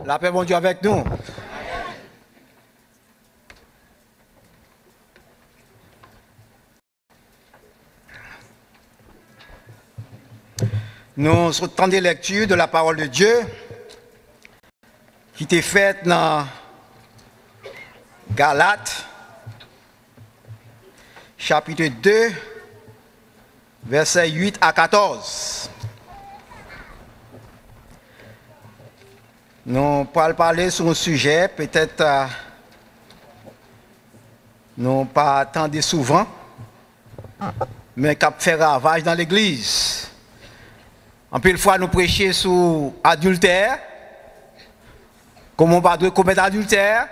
La paix, bon Dieu, avec nous. Nous sommes temps de lecture de la parole de Dieu qui était faite dans Galates, chapitre 2, versets 8 à 14. Nous allons parler sur un sujet, peut-être nous pas attendre souvent, mais qui fait ravage dans l'église. En plus, fois, nous prêchons sur adultère, comment on ne doit pas commettre adultère.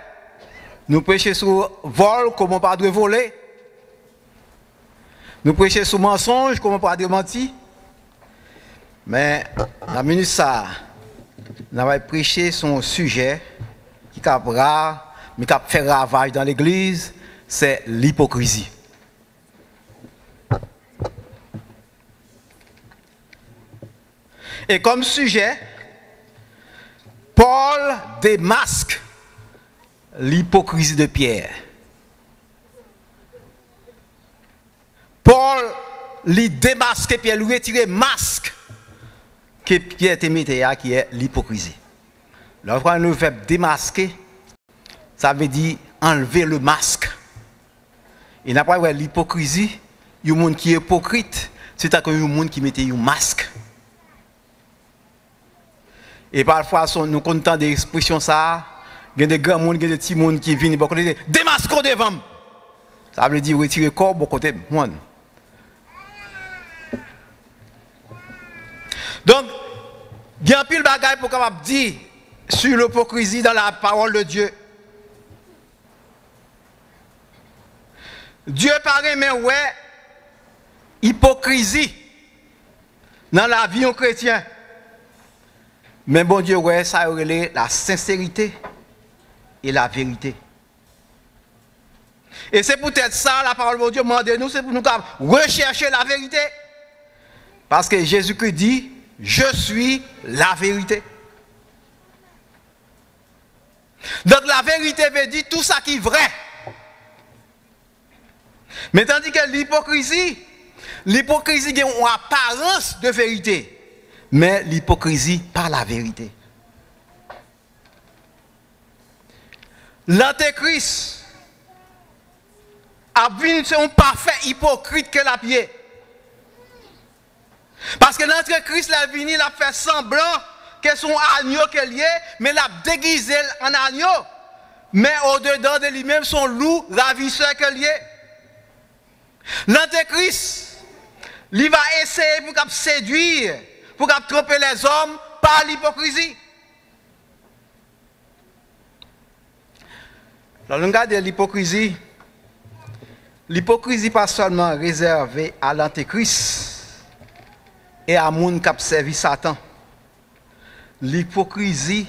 Nous prêchons sur vol, comment on ne doit pas voler. Nous prêchons sur mensonge, comment on ne doit pas mentir. Mais la minute ça, nous allons prêcher sur un sujet qui est rare, mais qui fait ravage dans l'église, c'est l'hypocrisie. Et comme sujet, Paul démasque l'hypocrisie de Pierre. Paul lui démasque Pierre, lui retire masque que Pierre te mettait à qui est l'hypocrisie. Lorsqu'on nous fait démasquer, ça veut dire enlever le masque. Et n'a pas l'hypocrisie, il y a un monde qui est hypocrite, c'est un monde qui mettait un masque. Et parfois, nous comptons des expressions ça, il y a des grands monde, il y a des petits monde qui viennent et disent démasquons devant. Ça veut dire retirer le corps beaucoup côté monde. Donc, il y a un pile de bagages pour capable dire sur l'hypocrisie dans la parole de Dieu. Dieu paraît, mais ouais, hypocrisie dans la vie en chrétien. Mais bon Dieu, ouais, ça relève la sincérité et la vérité. Et c'est peut-être ça, la parole de Dieu demande nous, c'est pour nous rechercher la vérité. Parce que Jésus-Christ dit, je suis la vérité. Donc la vérité veut dire tout ça qui est vrai. Mais tandis que l'hypocrisie a une apparence de vérité. Mais l'hypocrisie pas la vérité. L'antéchrist a vu un parfait hypocrite que la pied. Parce que l'antéchrist l'a venu, il a fait semblant que son agneau qu'elle est, mais il a déguisé en agneau. Mais au-dedans de lui-même, son loup ravisseur qu'elle est. L'antéchrist, il va essayer pour séduire, pour tromper les hommes par l'hypocrisie. Alors, regardez l'hypocrisie. L'hypocrisie pas seulement réservée à l'antéchrist et à moun qui a servi Satan. L'hypocrisie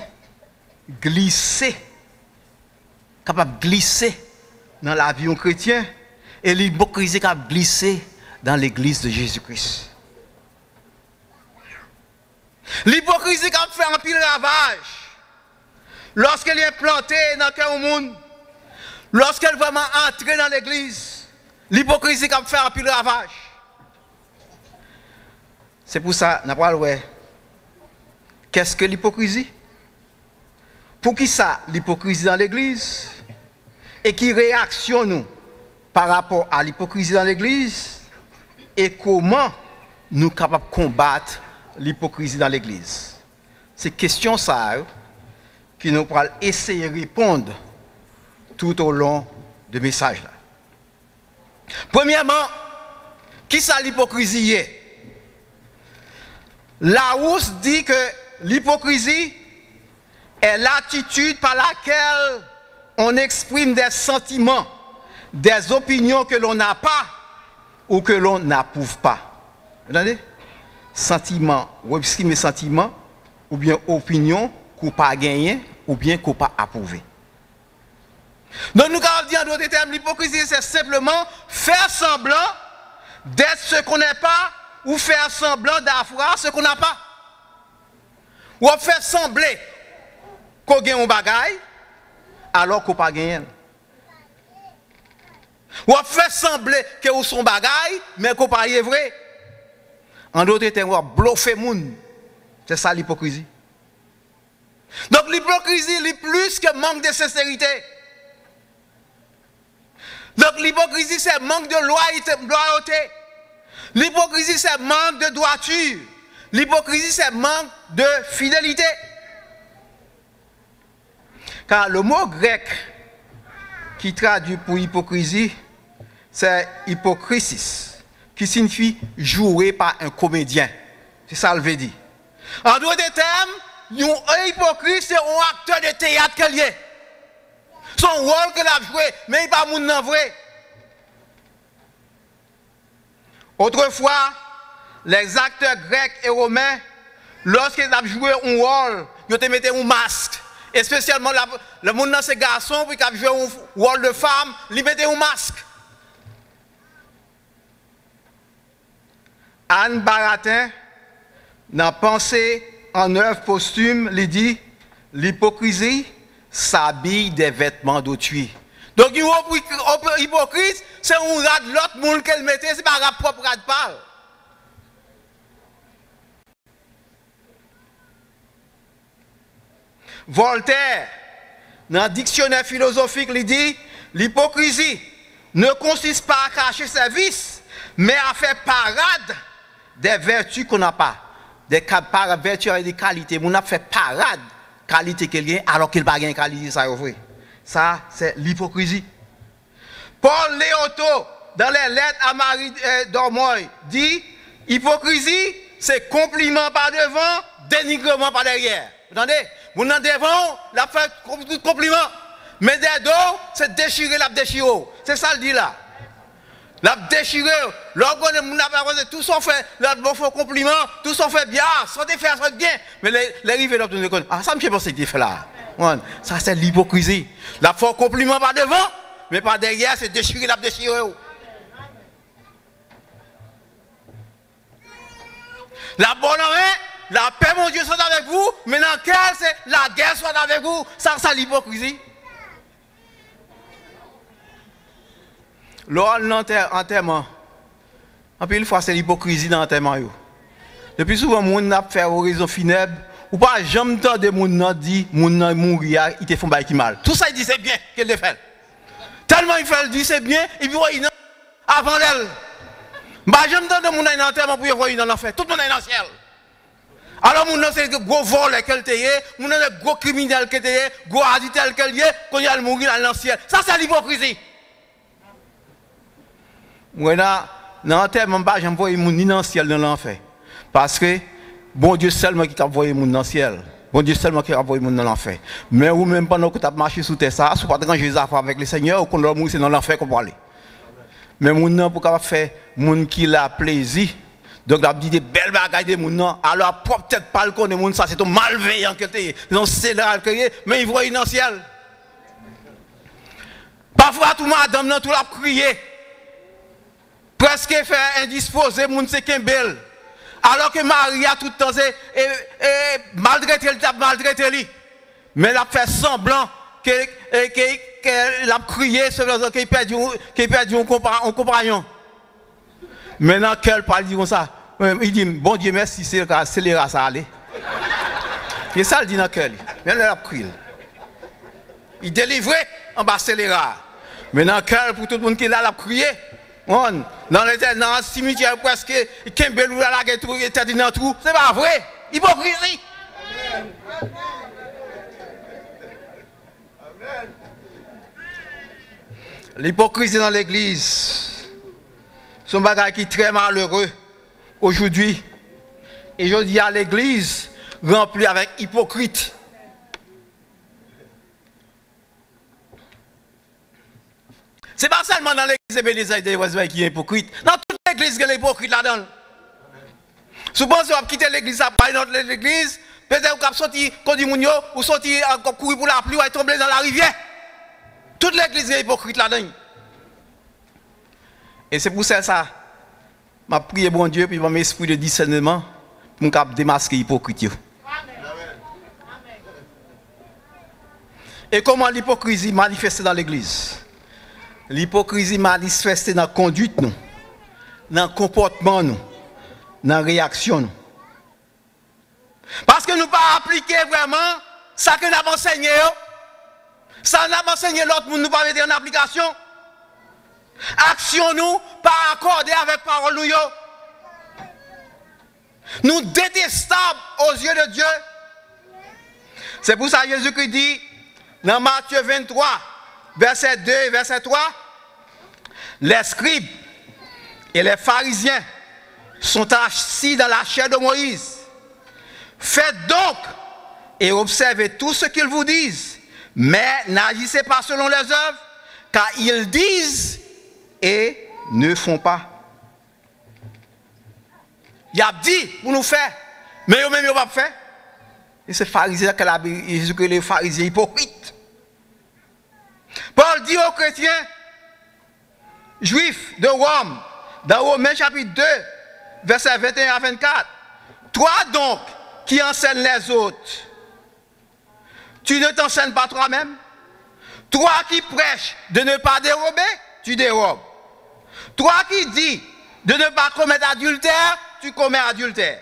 capable de glisser dans la vie chrétienne et l'hypocrisie capable de glisser dans l'église de Jésus-Christ. L'hypocrisie qui fait un pile ravage lorsqu'elle est plantée dans le cœur du monde, lorsqu'elle vraiment entre dans l'église, l'hypocrisie qui fait un pile ravage. C'est pour ça, nous parlons de qu'est-ce que l'hypocrisie? Pour qui ça, l'hypocrisie dans l'église? Et qui réaction nous par rapport à l'hypocrisie dans l'église? Et comment nous sommes capables de combattre l'hypocrisie dans l'église? C'est question ça qui nous pourra essayer de répondre tout au long de message là. Premièrement, qui ça l'hypocrisie est? Larousse dit que l'hypocrisie est l'attitude par laquelle on exprime des sentiments, des opinions que l'on n'a pas ou que l'on n'approuve pas. Vous entendez? Sentiment, ou exprimer sentiment, ou bien opinion qu'on pas gagné, ou bien qu'on pas approuvé. Donc nous avons dit en d'autres termes, l'hypocrisie c'est simplement faire semblant d'être ce qu'on n'est pas, ou faire semblant d'avoir ce qu'on n'a pas. Ou faire sembler qu'on gagne un bagage alors qu'on pas gagné. Ou fait sembler que vous son bagage mais qu'on pas est vrai. En d'autres termes, on bluffer moun. C'est ça l'hypocrisie. Donc l'hypocrisie est plus que manque de sincérité. Donc l'hypocrisie c'est manque de loyauté. L'hypocrisie c'est manque de droiture. L'hypocrisie c'est manque de fidélité. Car le mot grec qui traduit pour hypocrisie, c'est hypocrisis, qui signifie jouer par un comédien. C'est ça le veut dire. En d'autres termes, un hypocrite, c'est un acteur de théâtre qu'il est. Son rôle qu'il a joué, mais il n'est pas mon vrai. Autrefois, les acteurs grecs et romains, lorsqu'ils ont joué un rôle, ils ont mis un masque. Et spécialement, le monde dans ces garçons, qui ont joué un rôle de femme, ils mettaient un masque. Anne Baratin, dans Pensée en œuvre posthume, il dit l'hypocrisie s'habille des vêtements d'autrui. Donc, hypocrite, c'est un rat de l'autre monde qu'elle mettait, c'est pas un propre rat de parle. Voltaire, dans le dictionnaire philosophique, il dit l'hypocrisie ne consiste pas à cacher ses vices, mais à faire parade des vertus qu'on n'a pas. Des vertus et des qualités. On a fait parade qualité qu'il a alors qu'il n'a pas de qualité. Ça, c'est l'hypocrisie. Paul Léoto, dans les lettres à Marie d'Ormoy, dit hypocrisie, c'est compliment par devant, dénigrement par derrière. Vous entendez? Vous en devant, la fait compliment. Mais des dos, c'est déchirer la déchire. C'est ça le dit là. La déchirer. L'organe, tout ça fait, la fait compliment, tout ça fait bien, ça fait faire ça bien. Mais les rivets là, ah, ça me fait penser qu'il fait là. Ça, c'est l'hypocrisie. La fait compliment par devant, mais par derrière, c'est déchirer la déchirer. La bonne main, la paix, mon Dieu, soit avec vous, mais dans quel c'est la guerre soit avec vous. Ça, c'est l'hypocrisie. L'enterrement, en plus, une fois, c'est l'hypocrisie dans l'enterrement. Depuis souvent, les gens fait oraison funèbre, ou pas jamais entendre des gens dire que les gens mourir, ils te font bail qui mal. Tout ça, il dit c'est bien qu'elle le fait. Tellement il fait, il dit c'est bien, et puis il avant d'elle. Je jamais entendre des gens dans l'enterrement pour y voir dans l'enfer. Tout le monde est dans le ciel. Alors, mon nom, c'est le gros vol qu'elle est, mon nom, c'est le gros criminel qu'elle est, le gros additel qu'elle est, quand il a mourir dans le ciel. Ça, c'est l'hypocrisie. Moi, dans l'enterrement, je ne vois pas ni dans le ciel ni dans l'enfer. Parce que, bon Dieu seulement qui a envoyé mon dans le ciel. Bon Dieu seulement qui a envoyé mon dans l'enfer. Mais ou même pendant que tu as marché sous terre, ça, si tu n'as pas rangé les affaires avec le Seigneur, ou qu'on doit mourir, c'est dans l'enfer qu'on va aller. Mais mon nom, pour faire mon qui a plaisir. Donc, il a dit des belles bagailles de mon nom. Alors, peut-être pas le connaître mon ça, c'est un malveillant que tu es. C'est là que mais il voit dans le ciel. Parfois, tout madame, tout l'a crié. Presque fait indisposé, moun c'est qu'un bel. Alors que Marie a tout le temps, malgré lui. Mais elle a fait semblant qu'elle a crié, qu'elle perdit un compagnon. Maintenant qu'elle parle comme ça, il dit, bon Dieu merci, c'est le cas, ça allait. Et ça, il dit dans quel. Elle a crié. Il délivrait en bas scélérat. Maintenant qu'elle, pour tout le monde qui l'a crié, dans le cimetière presque, Kembel ou la gueule, il était dans tout. C'est pas vrai. Hypocrisie. L'hypocrisie dans l'église, c'est un bagage qui est très malheureux aujourd'hui. Et je dis à l'église, remplie avec hypocrites. C'est pas seulement dans l'église Ebenezer qui est hypocrite. Dans toute l'église, il y a l'hypocrite là-dedans. Souvent, si on quitte l'église, à part notre l'église, peut-être qu'on sorti, qu'on dit mounio, ou sorti encore courir pour la pluie, ou tomber dans la rivière. Toute l'église est hypocrite là-dedans. Et c'est pour ça, je prie bon Dieu, puis mon esprit de discernement, pour me démasquer l'hypocrite. Et comment l'hypocrisie manifestée dans l'église? L'hypocrisie manifestée dans la conduite, nous, dans le comportement, nous, dans la réaction. Nous. Parce que nous ne pas appliquer vraiment ça que nous avons enseigné. Ça nous avons enseigné l'autre monde, nous pas mettre en application. Action nous, pas accorder avec parole nous. Nous détestables aux yeux de Dieu. C'est pour ça que Jésus-Christ dit dans Matthieu 23, verset 2 et verset 3, les scribes et les pharisiens sont assis dans la chair de Moïse. Faites donc et observez tout ce qu'ils vous disent, mais n'agissez pas selon les œuvres, car ils disent et ne font pas. Il a dit pour nous faire, mais eux-mêmes ils n'ont pas fait. Et c'est pharisien que les pharisiens hypocrites. Paul dit aux chrétiens juifs de Rome, dans Romains chapitre 2, versets 21 à 24, toi donc qui enseignes les autres, tu ne t'enseignes pas toi-même? Toi qui prêches de ne pas dérober, tu dérobes. Toi qui dis de ne pas commettre adultère, tu commets adultère.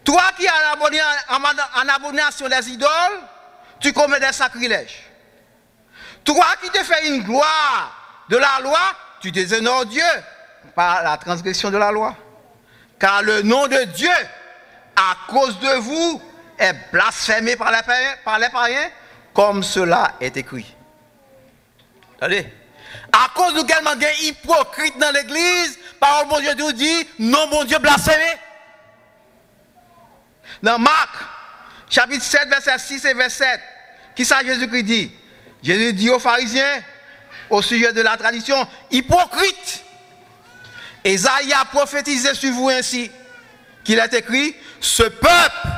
Toi qui es en abomination des idoles, tu commets des sacrilèges. Toi qui te fais une gloire de la loi, tu déshonores Dieu par la transgression de la loi. Car le nom de Dieu, à cause de vous, est blasphémé par les païens, comme cela est écrit. Allez. À cause de quel manque hypocrite dans l'église, parole mon Dieu nous dit, non mon Dieu blasphémé. Dans Marc, chapitre 7, verset 6 et verset 7, qui ça Jésus-Christ dit? Jésus dit aux pharisiens, au sujet de la tradition, hypocrite. Ésaïe a prophétisé sur vous ainsi, qu'il est écrit, ce peuple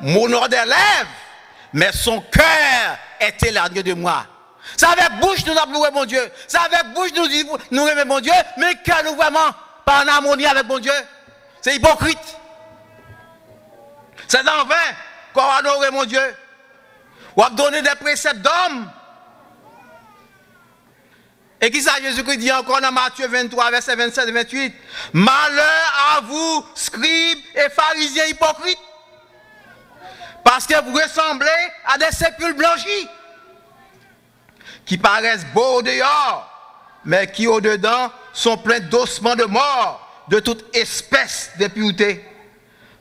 m'honore des lèvres, mais son cœur est éloigné de moi. C'est avec bouche nous appelons mon Dieu. C'est avec bouche nous disons nous aimons mon Dieu, mais cœur nous vraiment pas en harmonie avec mon Dieu. C'est hypocrite. C'est en vain qu'on va adorer mon Dieu. On va donner des préceptes d'hommes. Et qui ça Jésus-Christ dit encore dans Matthieu 23, verset 27 et 28? Malheur à vous, scribes et pharisiens hypocrites, parce que vous ressemblez à des sépulcres blanchis, qui paraissent beaux au dehors, mais qui au dedans sont pleins d'ossements de mort, de toute espèce d'impureté.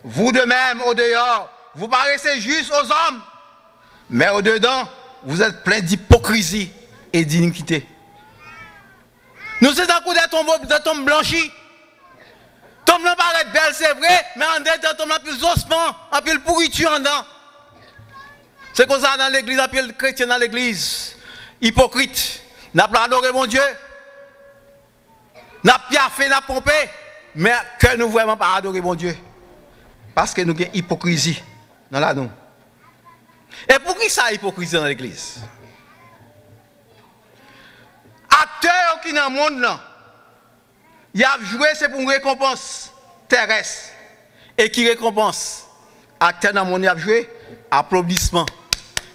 Vous de même au dehors, vous paraissez juste aux hommes, mais au dedans, vous êtes pleins d'hypocrisie et d'iniquité. Nous sommes dans des tombes blanchies. Tombe là paraît belle, c'est vrai, mais en dedans, tombe là plus ossements, en plus pourriture en dedans. C'est comme ça dans l'église, en plus chrétien dans l'église. Hypocrite. N'a pas adoré mon Dieu. N'a pas fait, n'a pompé, mais que nous vraiment pas adorer mon Dieu. Parce que nous avons hypocrisie dans la nous. Et pour qui ça hypocrisie dans l'église? Acteurs qui dans le monde là, ils ont joué c'est pour une récompense terrestre. Et qui récompense? Acteurs dans le monde ils ont joué applaudissements,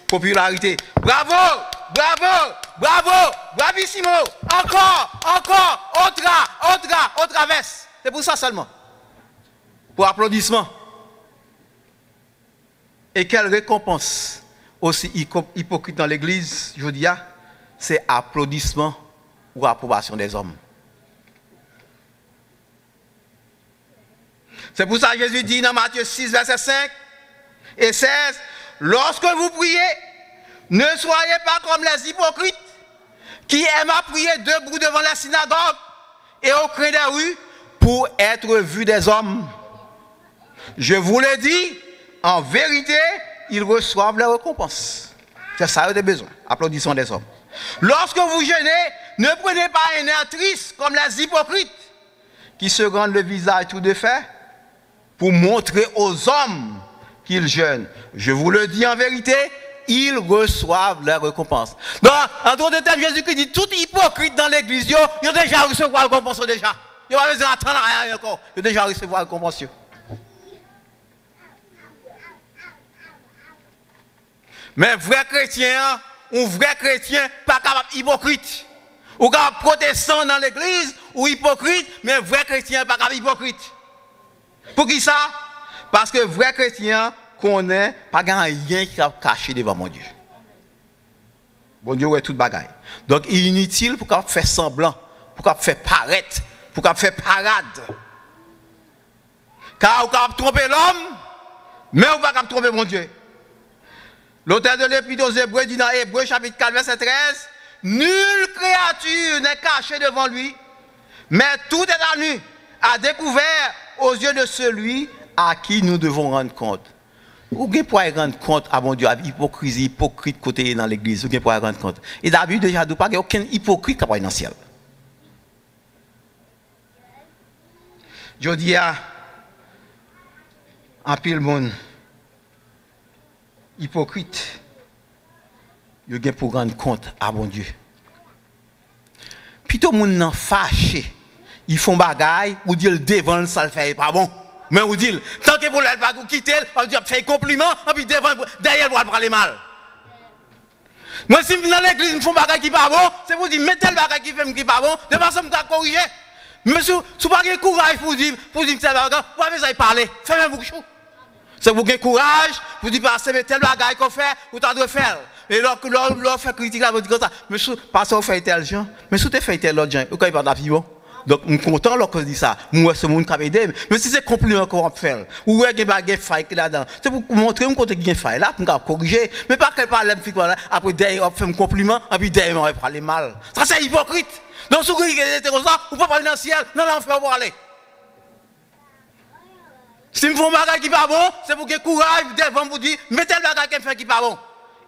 popularité. Bravo, bravo, bravo, bravissimo. Encore, autre veste. C'est pour ça seulement. Pour applaudissements. Et quelle récompense aussi hypocrite dans l'église, je dis, c'est applaudissement ou approbation des hommes. C'est pour ça que Jésus dit dans Matthieu 6, verset 5 et 16, lorsque vous priez, ne soyez pas comme les hypocrites qui aiment à prier debout devant la synagogue et au coin des rues pour être vus des hommes. Je vous le dis, en vérité, ils reçoivent leur récompense. C'est ça qu'ils ont besoin. Applaudissons des hommes. Lorsque vous jeûnez, ne prenez pas un air triste comme les hypocrites qui se rendent le visage tout défait pour montrer aux hommes qu'ils jeûnent. Je vous le dis en vérité, ils reçoivent leur récompense. Donc, en d'autres termes, Jésus-Christ dit tout hypocrite dans l'église, ils ont déjà reçu la récompense déjà. Ils n'ont pas besoin d'attendre rien encore. Ils ont déjà reçu la récompense. Mais vrais chrétiens, un vrai chrétien pas capable hypocrite. Ou capable protestant dans l'église, ou hypocrite, mais un vrai chrétien pas capable hypocrite. Pour qui ça? Parce que vrai chrétien connaît pas rien qui a caché devant mon Dieu. Bon Dieu, ouais, toute bagaille. Donc, il est inutile pour qu'on fasse semblant, pour qu'on fasse paraître, pour qu'on fasse parade. Car on peut tromper l'homme, mais on ne peut pas tromper mon Dieu. L'auteur de l'Épître aux Hébreux dit dans Hébreux chapitre 4, verset 13, nulle créature n'est cachée devant lui, mais tout est à nu, à découvert aux yeux de celui à qui nous devons rendre compte. Vous pouvez rendre compte à mon Dieu, à l'hypocrisie, hypocrite côté dans l'église, vous pouvez rendre compte. Et David déjà dit pas qu'il n'y a aucun hypocrite qui va dans le ciel. Je dis à un pile monde hypocrite, il y a pour rendre compte à mon Dieu. Puis tout le monde fâché, ils font bagaille, ou disent le devant, ça le fait pas bon. Mais vous dites, tant que vous ne l'avez pas quitté, vous dites, fait compliment, et puis derrière, vous allez parler mal. Moi, si je suis dans l'église, je fais un bagage qui n'est pas bon, c'est pour dire, mettez le bagage qui n'est pas bon, de façon à corriger. Mais si vous n'avez pas de courage pour dire, que c'est un bagage, vous avez parler, faites un bouchon. C'est pour que courage, pour dire, c'est tel bagage qu'on fait, vous devez faire. Et lorsqu'on fait critique, vous dites comme ça, mais parce que vous faites tel gens, mais si vous faites tel autre gens, vous ne pas de bon. Donc, je suis content lorsque je dis ça. Moi, c'est mon qui a aidé. Mais si c'est compliment qu'on va faire, ou il y a des failles là-dedans, c'est pour montrer qu'il y a des failles là, pour corriger. Mais pas qu'elle parle après derrière, on fait un compliment, et puis derrière, on va parler mal. Ça, c'est hypocrite. Donc, si vous êtes comme ça, vous ne pouvez pas parler dans le ciel, non, l'enfer, vous aller. Si je fais un bagage qui n'est pas bon, c'est pour que courage devant vous dire, mettez le bagage qui n'est pas bon.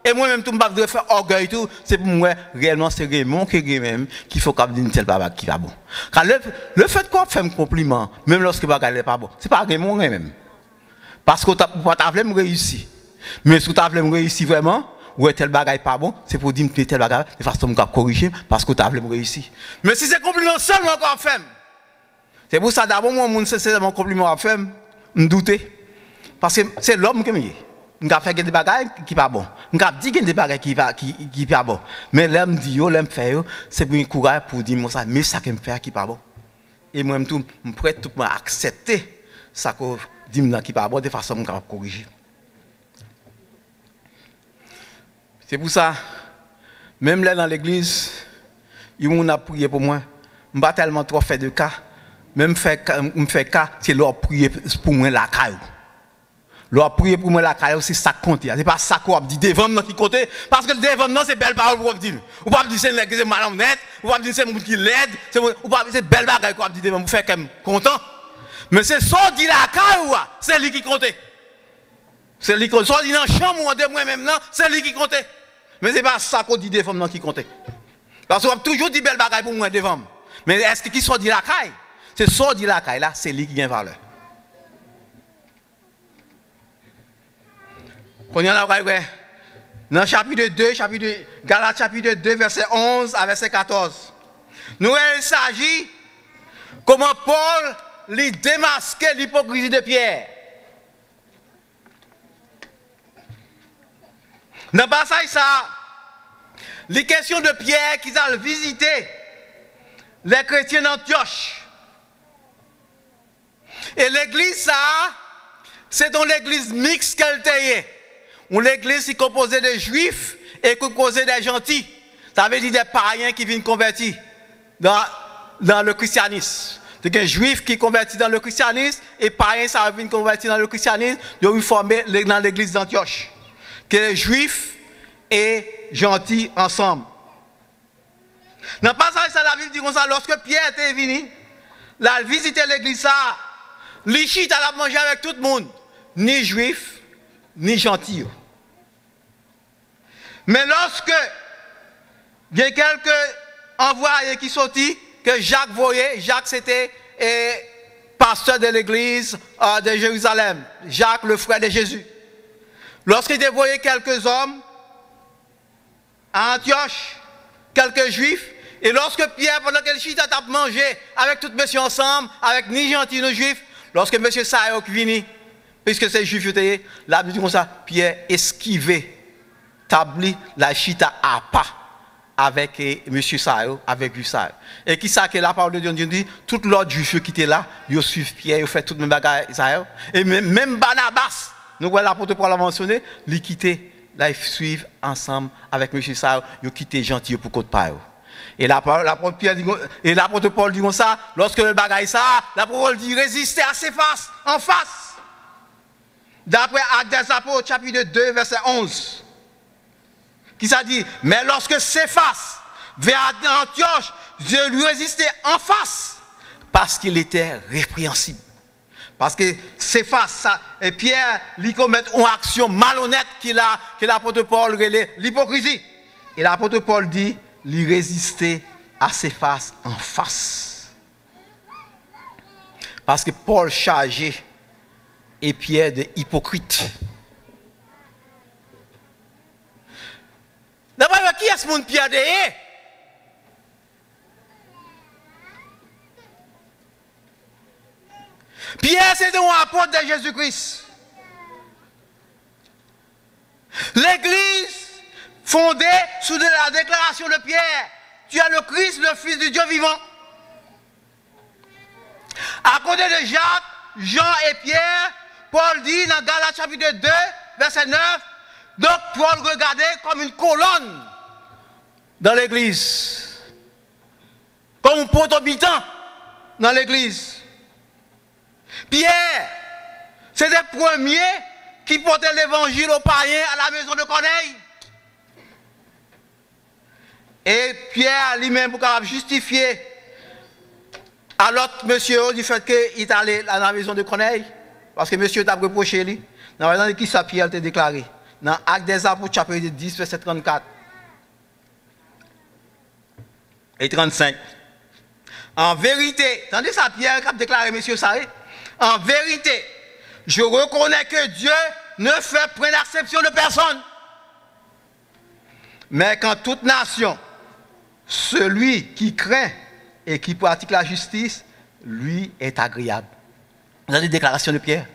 Et moi-même, tout le monde doit faire orgueil, tout. C'est pour moi, réellement, c'est Raymond qui faut qu'on dise tel bagage qui n'est pas bon. Car le fait qu'on fait un compliment, même lorsque le bagage n'est pas bon, ce n'est pas Raymond même. Parce que tu as voulu me réussir. Mais si tu as voulu me réussir vraiment, ou tel bagage n'est pas bon, c'est pour dire que tel bagage, de façon à corriger, parce que tu as voulu me réussir. Mais si c'est compliment seulement qu'on fait, c'est pour ça d'abord, moi, c'est mon compliment à faire, me douter. Parce que c'est l'homme qui me dit. Je vais faire des bagages qui ne sont pas bons. Je vais dire des bagages qui ne sont pas bons. Mais l'homme dit, l'homme fait, c'est pour un courage pour dire, ça, mais ça qui me fait qui n'est pas bon. Et moi-même, je suis prêt à accepter ça que dit qui n'est pas bon de façon à corriger. C'est pour ça, même là dans l'église, ils m'ont prié pour moi. Je n'ai pas tellement trop fait de cas. Même fait cas, c'est leur prier pour moi la caille. Leur prier pour moi la caille, c'est ça qui compte. Ce n'est pas ça qu'on dit devant nous qui compte. Parce que le devant nous, c'est belle parole pour dire. Ou pas dire c'est malhonnête, ou pas dire c'est mon qui l'aide, ou pas dire c'est belle bagaille qu'on dit devant vous faire comme content. Mais c'est ça dit la caille, c'est lui qui compte. C'est lui qui compte. Soit dit dans la chambre de moi-même, c'est lui qui compte. Mais ce n'est pas ça qu'on dit devant nous qui compte. Parce qu'on a toujours dit belle bagaille pour moi devant. Mais est-ce qu'il soit dit la caille? C'est ça dit la caille là, c'est lui qui gagne valeur. Dans le chapitre 2, Galates chapitre 2, verset 11 à verset 14. Nous, il s'agit comment Paul lui démasquer l'hypocrisie de Pierre. Dans le passage, ça, les questions de Pierre qui a visité les chrétiens d'Antioche. Et l'église, ça, c'est dans l'église mixte qu'elle était. L'église est composée de juifs et composée des gentils. Ça veut dire des païens qui viennent convertir dans le christianisme. C'est des juifs qui convertissent dans le christianisme et païens ça viennent convertir dans le christianisme. Ils ont formé dans l'église d'Antioche. Que les juifs et gentils ensemble. Dans le passage, la Bible dit comme ça, lorsque Pierre était venu, il a visité l'église, l'Ichit a mangé avec tout le monde, ni juifs, ni gentils. Mais lorsque il y a quelques envoyés qui sont sortis, que Jacques voyait, Jacques c'était pasteur de l'église de Jérusalem, Jacques le frère de Jésus. Lorsqu'il voyait quelques hommes à Antioche, quelques juifs, et lorsque Pierre, pendant que l'Ichit a mangé avec tout monsieur ensemble, avec ni gentils ni juifs, lorsque monsieur Saïok vini, puisque c'est juif, la Bible dit comme ça, Pierre esquivait établi la chita à pas avec M. Sayo, avec lui Sayo. Et qui ça que la parole de Dieu dit, tout l'autre juif qui était là, ils suivent Pierre, ils font tout le même bagage Sayo. Et même Barnabas, nous voyons l'apôtre Paul a mentionné, ils quittent, là ils suivent ensemble avec M. Sayo, ils quittent gentil pour côté Payo. Et l'apôtre Paul dit comme ça, lorsque le bagage ça, l'apôtre Paul dit résister à ses faces, en face. D'après Actes des Apôtres, chapitre 2, verset 11. Qui ça dit, mais lorsque Céphas vers Antioche, je lui résistais en face, parce qu'il était répréhensible. Parce que Céphas et Pierre, lui commettent une action malhonnête que l'apôtre Paul relève, l'hypocrisie. Et l'apôtre Paul dit, lui résister à Céphas en face. Parce que Paul chargeait et Pierre de hypocrite. D'abord, qui est ce monde Pierre de Pierre, c'est un apôtre de Jésus-Christ. L'Église fondée sous la déclaration de Pierre, tu es le Christ, le Fils du Dieu vivant. À côté de Jacques, Jean et Pierre, Paul dit dans Galates chapitre 2, verset 9, donc Paul regardait comme une colonne dans l'église, comme un protobitant dans l'église. Pierre, c'est le premier qui portait l'évangile aux païens à la maison de Corneille. Et Pierre lui-même pour justifier à l'autre monsieur du fait qu'il est allé à la maison de Corneille, parce que monsieur t'a reproché lui. Dans la qui ça Pierre t'a déclaré. Dans Actes des Apôtres, chapitre 10, verset 34 et 35. En vérité, tandis ça Pierre qui a déclaré, monsieur Saré, en vérité, je reconnais que Dieu ne fait point d'acception de personne. Mais qu'en toute nation, celui qui craint et qui pratique la justice, lui est agréable. Vous avez une déclaration de Pierre.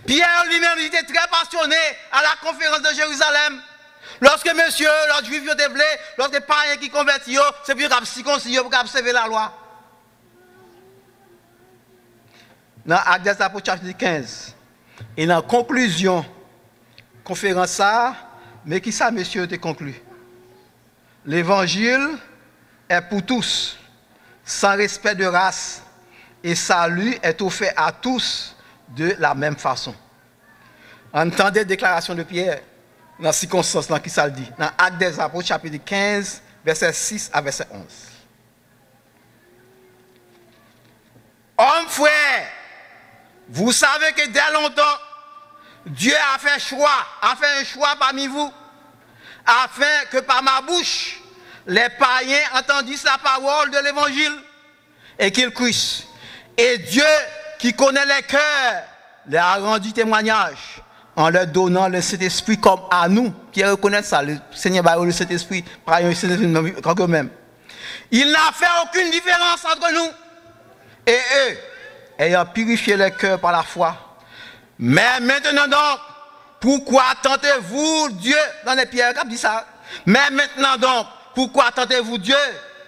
Pierre lui-même était très passionné à la conférence de Jérusalem. Lorsque monsieur, l'autre juif, lorsque les païens qui convertissent, c'est plus qu'à circoncire pour observer la loi. Dans Actes des Apôtres, chapitre 15, et dans la conclusion, conférence ça, mais qui ça, monsieur, te conclu? L'évangile est pour tous, sans respect de race, et salut est offert à tous de la même façon. Entendez la déclaration de Pierre dans la circonstance dans qui ça le dit. Dans Actes des Apôtres, chapitre 15, verset 6 à verset 11. Hommes frères, vous savez que dès longtemps, Dieu a fait un choix parmi vous, afin que par ma bouche, les païens entendissent la parole de l'évangile et qu'ils crissent. Et Dieu, qui connaît les cœurs, leur a rendu témoignage en leur donnant le Saint-Esprit comme à nous, qui reconnaissent ça, le Seigneur va le Saint-Esprit, par le Saint-Esprit comme eux-mêmes. Il n'a fait aucune différence entre nous et eux, ayant purifié les cœurs par la foi. Mais maintenant donc, pourquoi tentez-vous Dieu, dans les pierres, comme dit ça, mais maintenant donc, pourquoi tentez-vous Dieu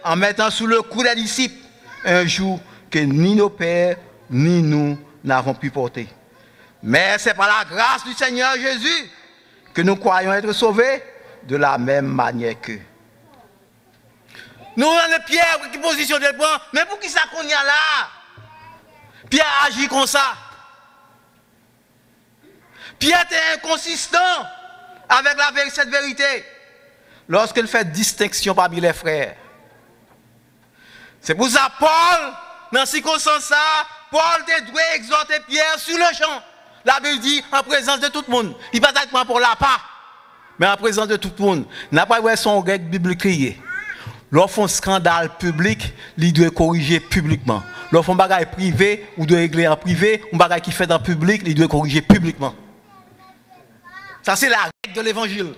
en mettant sous le coup des disciples un jour que ni nos pères, ni nous n'avons pu porter. Mais c'est par la grâce du Seigneur Jésus que nous croyons être sauvés de la même manière qu'eux. Nous, on a Pierre qui positionne le point, mais pour qui ça qu'on y a là? Pierre agit comme ça. Pierre est inconsistant avec cette vérité lorsqu'il fait distinction parmi les frères. C'est pour ça Paul, dans ces circonstances, Paul doit exhorter Pierre sur le champ. La Bible dit en présence de tout le monde. Il ne va pas pour la part, mais en présence de tout le monde. Il n'a pas son règle biblique. Lorsqu'on fait un scandale public, il doit corriger publiquement. Lorsqu'on fait un bagage privé, ou doit régler en privé, un bagage qui fait dans le public, il doit corriger publiquement. Ça, c'est la règle de l'évangile.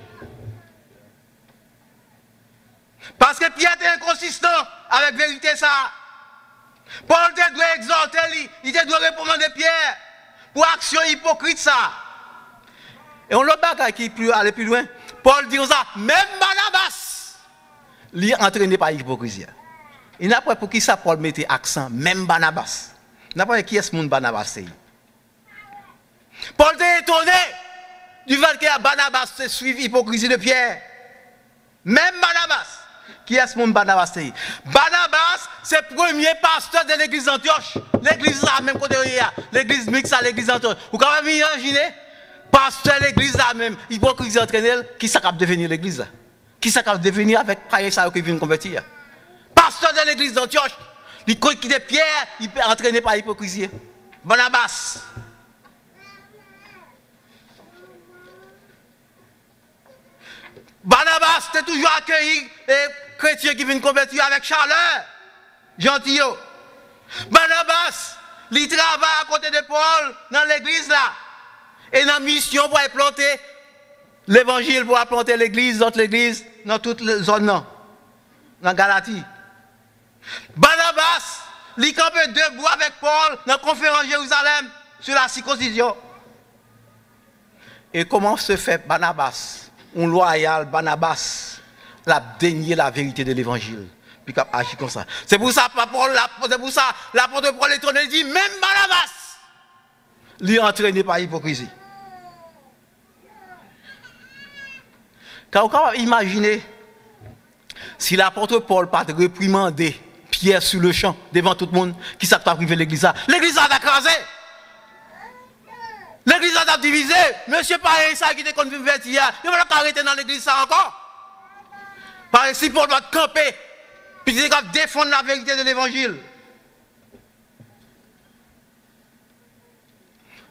Parce que Pierre est inconsistant avec la vérité ça. Paul doit exhorter, il doit répondre de Pierre pour action hypocrite ça. Et on l'autre bagaille qui peut aller plus loin. Paul dit ça, même Barnabas, lui entraîné par l'hypocrisie. Il n'a pas pour qui ça Paul mettait accent, même Barnabas. Il n'a pas qui est ce monde Barnabas. Paul était étonné du fait que Barnabas se suivi l'hypocrisie de Pierre. Même Barnabas. Qui est ce monde Barnabas? Barnabas, c'est le premier pasteur de l'église d'Antioche. L'église là, même côté l'église mixte à l'église d'Antioche. Vous pouvez imaginer, pasteur de l'église là même, hypocrisie entraînée, qui ça capable devenir l'église là? Qui ça capable devenir avec pareil ça qui vient convertir? Pasteur de l'église d'Antioche, il quitte Pierre, il peut entraîner par l'hypocrisie. Barnabas. Barnabas, c'était toujours accueilli les chrétiens qui viennent convertir avec chaleur. Gentil. Barnabas, il travaille à côté de Paul dans l'église là. Et dans la mission pour implanter l'évangile, pour implanter l'église, dans toute la zone, dans Galatie. Barnabas, il campe debout avec Paul dans la conférence de Jérusalem sur la circoncision. Et comment se fait Barnabas? Un loyal Barnabas l'a dénié la vérité de l'évangile. Puis qu'il agit comme ça. C'est pour ça l'apôtre Paul est dit, même Barnabas, lui entraîné par hypocrisie. Quand on imaginer si l'apôtre Paul pas réprimandé Pierre sur le champ devant tout le monde, qui s'est privé l'église là? L'église a écrasé. L'église a divisé. Monsieur pareil, ça qui était converti hier. Il va pas arrêter dans l'église ça encore. Par ici, Paul doit camper. Puis il doit défendre la vérité de l'évangile.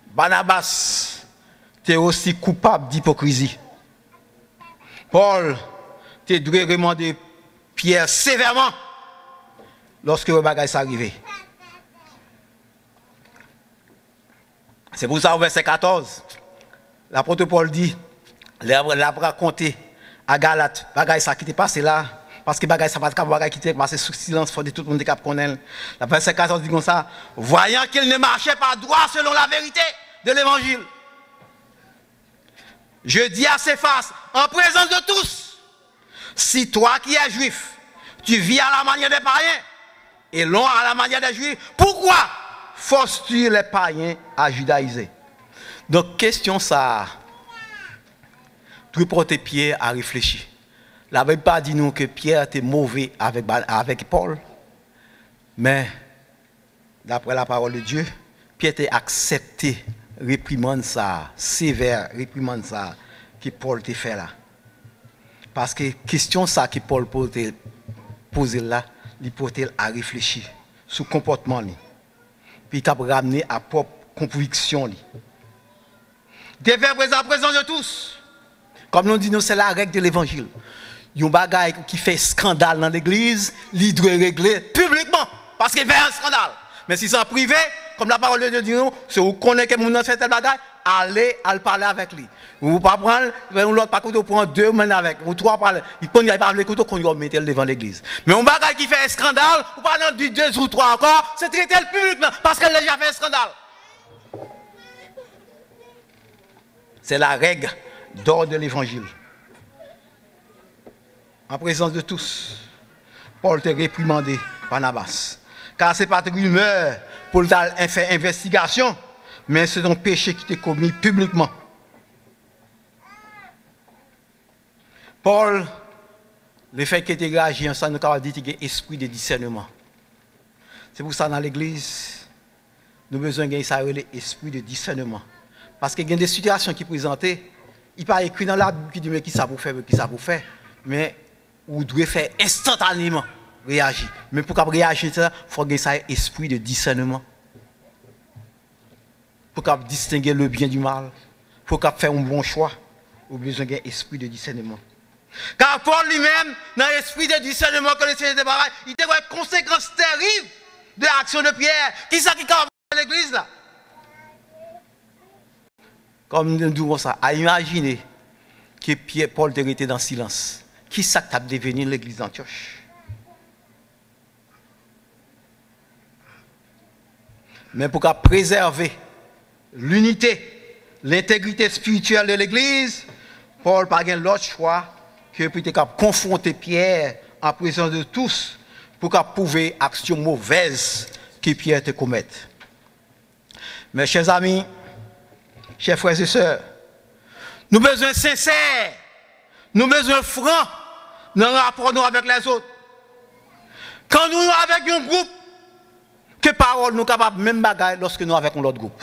Barnabas était aussi coupable d'hypocrisie. Paul te dû demander Pierre sévèrement lorsque le bagage s'est arrivé. C'est pour ça au verset 14, l'apôtre Paul dit, il a raconté à Galate, bagage ça qui était passé là, parce que bagage ça pas de bagage qui était passé sous silence, il faut que tout le monde connaisse. Le verset 14 dit comme ça, voyant qu'il ne marchait pas droit selon la vérité de l'évangile. Je dis à ses faces, en présence de tous, si toi qui es juif, tu vis à la manière des païens, et l'on à la manière des juifs, pourquoi forces-tu les païens à judaïser? Donc, question ça, tu porter Pierre à réfléchir. La Bible pas dit nous que Pierre était mauvais avec Paul, mais d'après la parole de Dieu, Pierre était accepté réprimande ça, sévère réprimande ça que Paul t'a fait là. Parce que question ça que Paul posé là, il portait à réfléchir sur le comportement. Puis il t'a ramené à propre conviction. Devait présent de tous. Comme nous disons, c'est la règle de l'évangile. Il y a un bagage qui fait scandale dans l'église, il doit régler publiquement. Parce qu'il fait un scandale. Mais si c'est en privé, comme la parole de Dieu dit, si vous connaissez que mon fait tel bagage, allez parler avec lui. Vous ne pouvez pas prendre, l'autre par contre, vous prenez deux mains avec, ou trois parler. Il peut y parler avec qu'on y mette devant l'église. Mais un bagage qui fait un scandale, vous parlez de deux ou trois encore, c'est traité le public, parce qu'elle a déjà fait un scandale. C'est la règle d'or de l'évangile. En présence de tous, Paul t'a réprimandé Barnabas. Car ce n'est pas de rumeur pour faire investigation, mais c'est un péché qui t'est commis publiquement. Paul, le fait qu'il ait réagi ensemble, nous avons dit qu'il y a un esprit de discernement. C'est pour ça dans l'église, nous avons besoin d'un esprit de discernement. Parce qu'il y a des situations qui sont présentées, il n'est pas écrit dans la Bible qui dit mais qui ça vous fait, qui ça vous fait, mais vous devez faire instantanément réagir. Mais pour réagir, il faut qu'il y ait un esprit de discernement. Pour distinguer le bien du mal, pour faire un bon choix, vous avez besoin d'un esprit de discernement. Car Paul lui-même, dans l'esprit de discernement que le Seigneur débarrasse, il a une conséquence terrible de l'action de Pierre. Qui est-ce qui a l'église là? Comme nous disons ça, à imaginer que Pierre, Paul était dans le silence. Qui est-ce qui a devenu l'église d'Antioche? Mais pour préserver l'unité l'intégrité spirituelle de l'Église, Paul n'a pas l'autre choix que peut-être confronter Pierre en présence de tous pour prouver l'action mauvaise que Pierre te commette. Mes chers amis, chers frères et sœurs, nous avons besoin sincère, nous avons besoin franc dans le rapport nous avec les autres. Quand nous sommes avec un groupe, que parole nous sommes capables même bagaille lorsque nous sommes avec un autre groupe.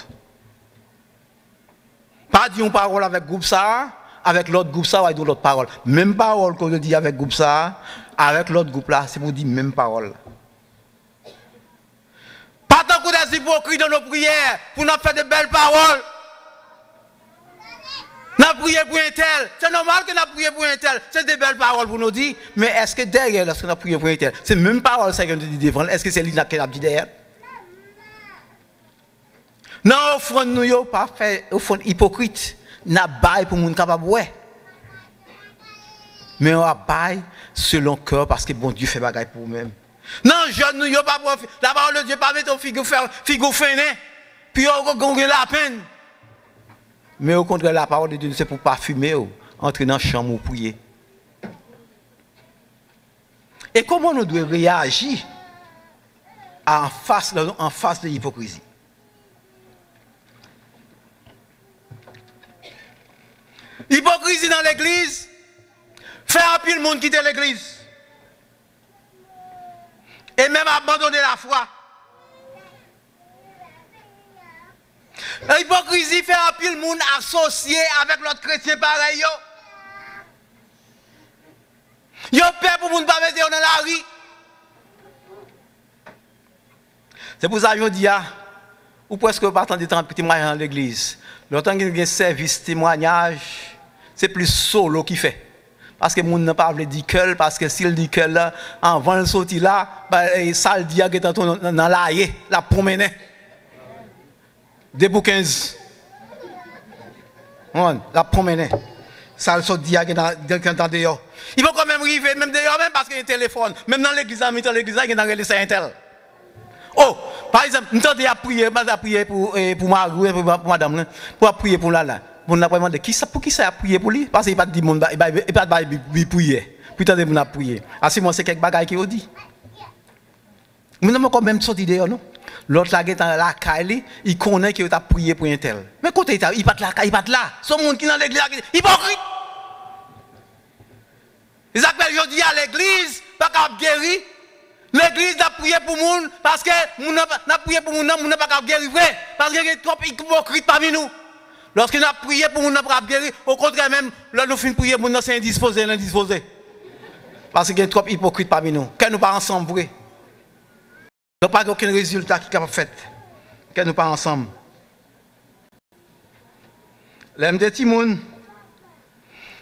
Pas dire une parole avec le groupe ça, avec l'autre groupe ça, ou avec l'autre parole. Même parole qu'on dit avec le groupe ça, avec l'autre groupe là, c'est pour dire même parole. Pas tant que des hypocrites dans nos prières pour nous faire de belles paroles. Nous avons prié pour un tel. C'est normal que nous avons prié pour un tel. C'est des belles paroles pour nous dire. Mais est-ce que derrière, lorsque nous avons prié pour un tel, c'est même parole ça qu'on dit devant. Est-ce que c'est lui qui a dit derrière? Non, au fond, nous n'avons pas fait, au fond, hypocrite. Nous avons bail pour nous capable de voir. Mais on a bail selon cœur parce que bon Dieu fait bagaille pour nous-mêmes. Non, jeune, nous n'avons pas la parole de Dieu, pas mettre au figo fainé, puis on a la peine. Mais au contraire, la parole de Dieu, c'est pour parfumer, entrer dans la chambre ou prier. Et comment nous devons réagir en face de l'hypocrisie? Hypocrisie dans l'église, faire appuyer le monde quitter l'église. Et même abandonner la foi. L'hypocrisie fait appuyer le monde associé avec l'autre chrétien pareil. Yo peur pour le monde pas mettre dans la rue. C'est pour ça que je dis, ou presque pas tant de temps témoigner dans l'église. Longtemps qu'il y a un service témoignage, c'est plus solo qui fait. Parce que les gens ne parlent pas de gueule, parce que s'il dit gueule, avant de sortir là, ça le dit qu'il est dans la promenade. Début 15. La promenade. Ça le dit qu'il est dans dehors. Il faut quand même arriver, même dehors, même parce qu'il y a un téléphone. Même dans l'église, il y a dans l'église, c'est un tel. Oh, par exemple, nous avons prié pour Marie, pour madame, pour prier pour là. On a demandé pour qui ça a prié pour lui? Parce qu'il n'y a pas de monde, il n'y a pas de prier. Putain de monde a prié. Ah, si moi, c'est quelques bagages qui ont dit. Nous n'avons quand même sorti dehors, non? L'autre là, dans la caille, il connaît qu'il a prié pour un tel. Mais quand il n'est pas là, il n'est pas là. Ce monde qui est dans l'église, hypocrite. Ils appellent aujourd'hui à l'église, pas qu'à guérir. L'église a prié pour le monde parce que nous n'a prié pour le monde, nous n'a pas guérir vrai. Parce qu'il y a trop hypocrite parmi nous. Lorsqu'on a prié pour nous, n'a pas guérir, au contraire même, là nous finissons prier pour nous, c'est indisposé. Parce qu'il y a trop hypocrite parmi nous. Qu'est-ce nous pas ensemble vrai? Donc pas aucun résultat qui est capable de faire. Qu'est-ce nous pas ensemble? L'aime de Timoun,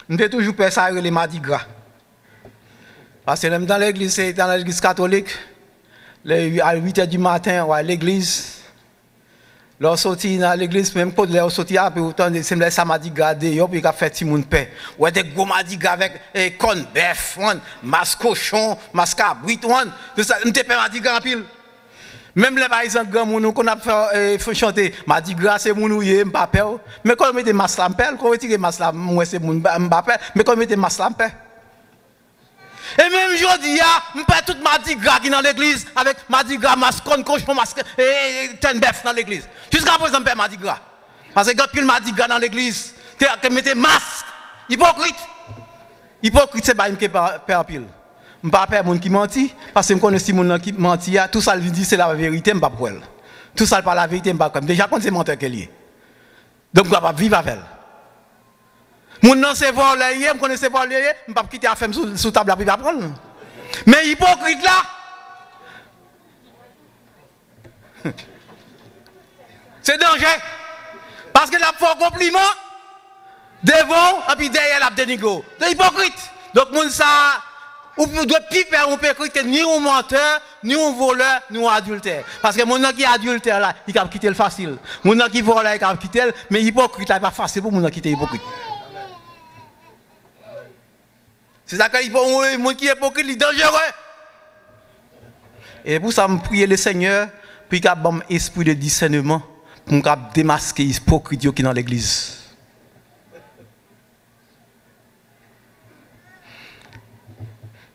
nous avons toujours peur ça les Mardi Gras. Parce que dans l'église catholique, à 8 h du matin, on va à l'église. Lorsqu'on sortit dans l'église, même quand on sortit, puis autant de ça m'a dit garder, puis il a fait tout le monde paix. Ouais, des gros m'a dit avec corn bœuf, masque cochon, masque abrit, tout ça, on te paie m'a dit grand pile. Même les paysans grand moun qu'on a fait chanter, m'a dit grâce c'est moun ouye m'papé. Mais quand on met des masques lampel, quand on retire masques là, moi c'est moun m'papé, mais quand on met des masques lampel. Et même aujourd'hui, je perds toute Mardi Gras qui dans l'église avec Mardi Gras, masque, cochon, masque et ten bœuf dans l'église. Jusqu'à présent, je perds Mardi Gras. Parce que quand il Mardi Gras dans l'église, tu mets masque. Hypocrite. Hypocrite, c'est pas une qui perd pile. Je ne pas perdre les gens qui mentent, parce que je connais si les gens qui mentent, tout ça, dit c'est la vérité, je ne pas pour elle. Tout ça, par la vérité, je ne pas comme. Déjà, quand c'est menteur qu'elle est. Donc, je ne vais pas vivre avec elle. Mon nom c'est volé, je connais c'est volé, je ne vais pas quitter la femme sous table pour apprendre. Mais hypocrite là, c'est dangereux. Parce que la faux compliment, devant, et puis derrière la dénigre. C'est hypocrite. Donc, mon ça, ou doit piper un hypocrite, ni un menteur, ni un voleur, ni un adultère. Parce que mon nom qui est adultère là, il va quitter le facile. Mon nom qui vole là, il va quitter le, mais hypocrite là, il va facile pour mon nom quitter hypocrite. C'est ça que le monde qui est hypocrite, il est dangereux. Et pour ça, je prie le Seigneur, puis qu'il y ait un esprit de discernement pour démasquer les hypocrites qui sont dans l'église.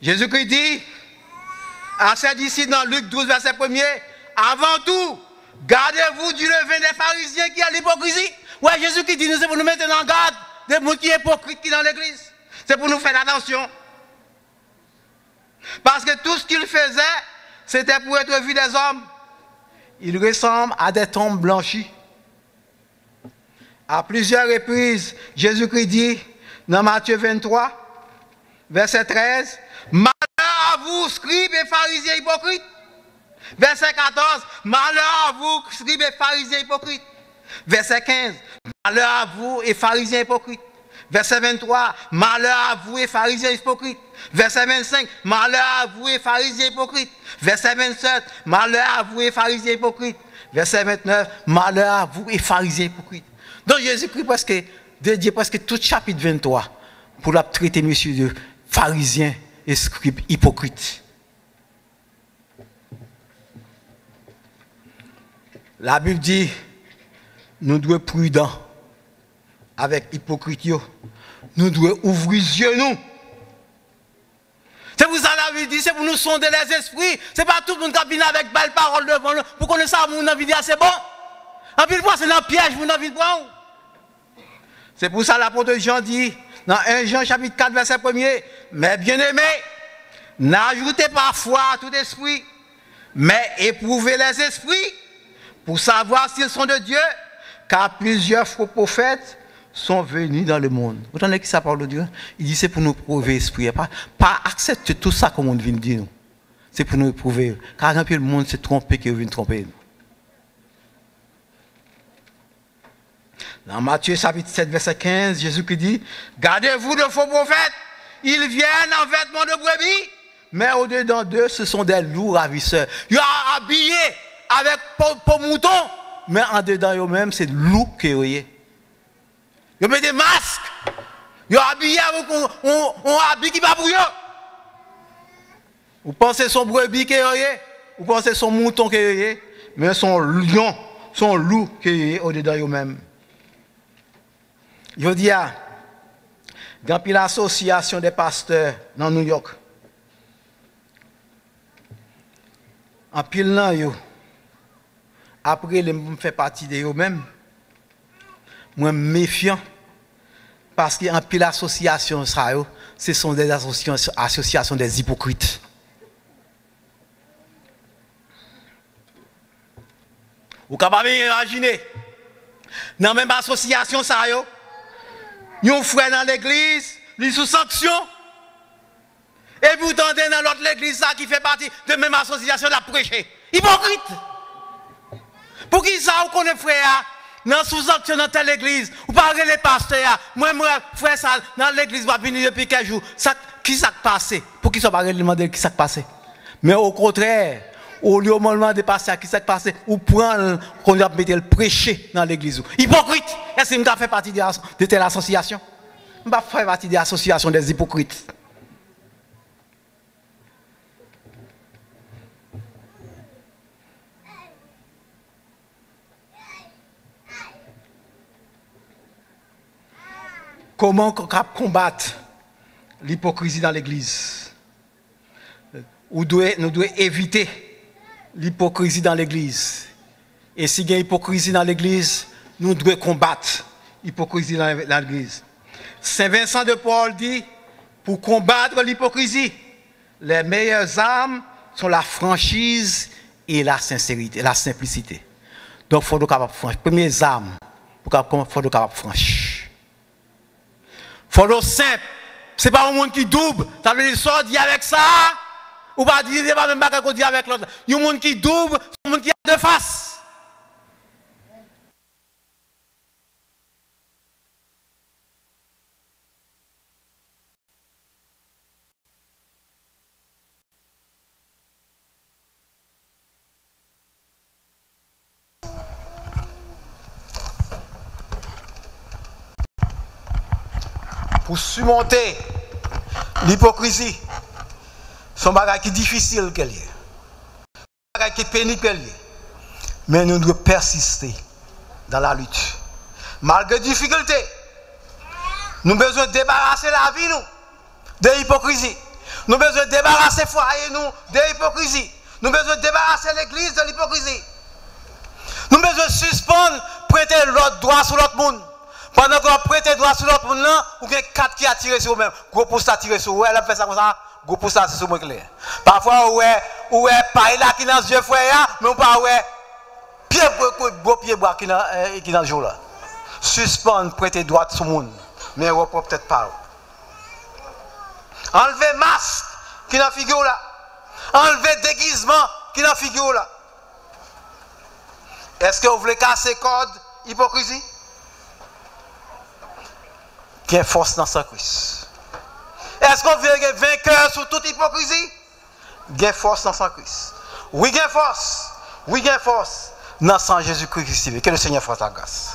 Jésus-Christ dit à ses disciples dans Luc 12, verset 1er, avant tout, gardez-vous du levain des pharisiens qui a l'hypocrisie. Ouais, Jésus-Christ dit, c'est pour nous mettre en garde des gens qui sont hypocrites qui sont dans l'église. C'est pour nous faire attention. Parce que tout ce qu'il faisait, c'était pour être vu des hommes. Il ressemble à des tombes blanchies. À plusieurs reprises, Jésus-Christ dit, dans Matthieu 23, verset 13, malheur à vous, scribes et pharisiens hypocrites. Verset 14, malheur à vous, scribes et pharisiens hypocrites. Verset 15, malheur à vous et pharisiens hypocrites. Verset 23, malheur à vous et pharisiens hypocrites. Verset 25, malheur à vous et pharisiens hypocrites. Verset 27, malheur à vous et pharisiens hypocrites. Verset 29, malheur à vous et pharisiens hypocrites. Donc Jésus-Christ dédié presque tout chapitre 23 pour la traiter monsieur de pharisiens et scribes hypocrites. La Bible dit, nous devons être prudents avec hypocrite. Nous devons ouvrir les yeux, nous. C'est pour ça que la Bible dit, c'est pour nous sonder les esprits. Ce n'est pas tout le monde qui vient avec belle parole devant nous. Pour qu'on ait ça, mon envie de dire, c'est bon. En plus, c'est dans le piège, mon envie de prendre. C'est pour ça que l'apôtre Jean dit, dans 1 Jean chapitre 4, verset 1er, mais bien-aimés, n'ajoutez pas foi à tout esprit, mais éprouvez les esprits pour savoir s'ils sont de Dieu, car plusieurs faux prophètes sont venus dans le monde. Vous entendez qui ça parle de Dieu? Il dit c'est pour nous prouver l'esprit. Pas accepter tout ça comme on vient de dire. C'est pour nous prouver. Car un peu le monde s'est trompé qu'il vient tromper. Dans Matthieu chapitre 7, verset 15, Jésus qui dit, gardez-vous de faux prophètes, ils viennent en vêtements de brebis, mais au-dedans d'eux, ce sont des loups ravisseurs. Ils sont habillés avec pour mouton, mais en dedans eux-mêmes, c'est loup qui est. Ils mettent des masques, ils sont habillés avec un habit qui va pour eux. Vous pensez son brebis qui est, vous pensez son mouton qui est, mais son lion, son loup qui est au-dedans eux-mêmes. Je dis, dans l'association des pasteurs dans New York, en pile là, après, je fais partie de eux-mêmes, moi méfiant, parce qu'en pile association, ce sont des associations des hypocrites. Vous pouvez pas imaginer, dans la même association, nous frère dans l'église, ils sont sous sanction. Et vous tendez dans l'autre église qui fait partie de la même association de la prêcher. Hypocrite. Pour qui ça, vous connaissez frère, dans sous sanction dans telle église, vous parlez les pasteurs, moi, frère, ça, dans l'église, va venir depuis quelques jours. Qui s'est passé? Pour qui ça va demander qui s'est passé? Mais au contraire, au lieu de passer à qui s'est passé, ou prendre qu'on a mis le prêcher dans l'église. Hypocrite! Est-ce que je fais partie de telle association? Je fais partie de l'association des hypocrites. Comment combattre l'hypocrisie dans l'église? Nous devons éviter l'hypocrisie dans l'église. Et s'il y a hypocrisie dans l'église, nous devons combattre l'hypocrisie dans l'église. Saint Vincent de Paul dit, pour combattre l'hypocrisie, les meilleures armes sont la franchise et la sincérité, la simplicité. Donc, il faut être capable de franchir. Premières armes, il faut être capable de franchir. Il faut être simple. Ce n'est pas un monde qui double. Ça veut dire, soit dit avec ça, ou pas dire, c'est pas même pas qu'on dit avec l'autre. Il y a un monde qui double, c'est un monde qui a deux faces. Pour surmonter l'hypocrisie, c'est un bagage qui est difficile qu'elle est. Un bagage qui est pénible qu'elle est. Mais nous devons persister dans la lutte. Malgré difficultés, nous avons besoin de débarrasser la vie nous, de l'hypocrisie. Nous avons besoin de débarrasser foyer nous de l'hypocrisie. Nous avons besoin de débarrasser l'église de l'hypocrisie. Nous avons besoin de suspendre, prêter l'autre droit sur l'autre monde. Pendant qu'on prête droit sur l'autre monde, ou bien 4 qui a tiré sur vous-même. Gros pouce a tiré sur vous, elle a fait ça comme ça. Gros pouce c'est sur moi clair. Parfois, ouais, pas là qui dans le yeux frère, mais on pas ouais, gros pied bois qui dans le jour là. Suspendre, prêter droit sur le monde. Mais on peut peut-être pas. Enlever masque qui dans la figure là. Enlever déguisement qui dans la figure là. Est-ce que vous voulez casser code hypocrisie? Qui est force dans sa Christ. Est-ce qu'on veut vainqueur sur toute hypocrisie? Il y a force dans sa Christ. Oui, il y a force. Oui, il y a force dans sang Jésus-Christ. Que le Seigneur fasse la grâce.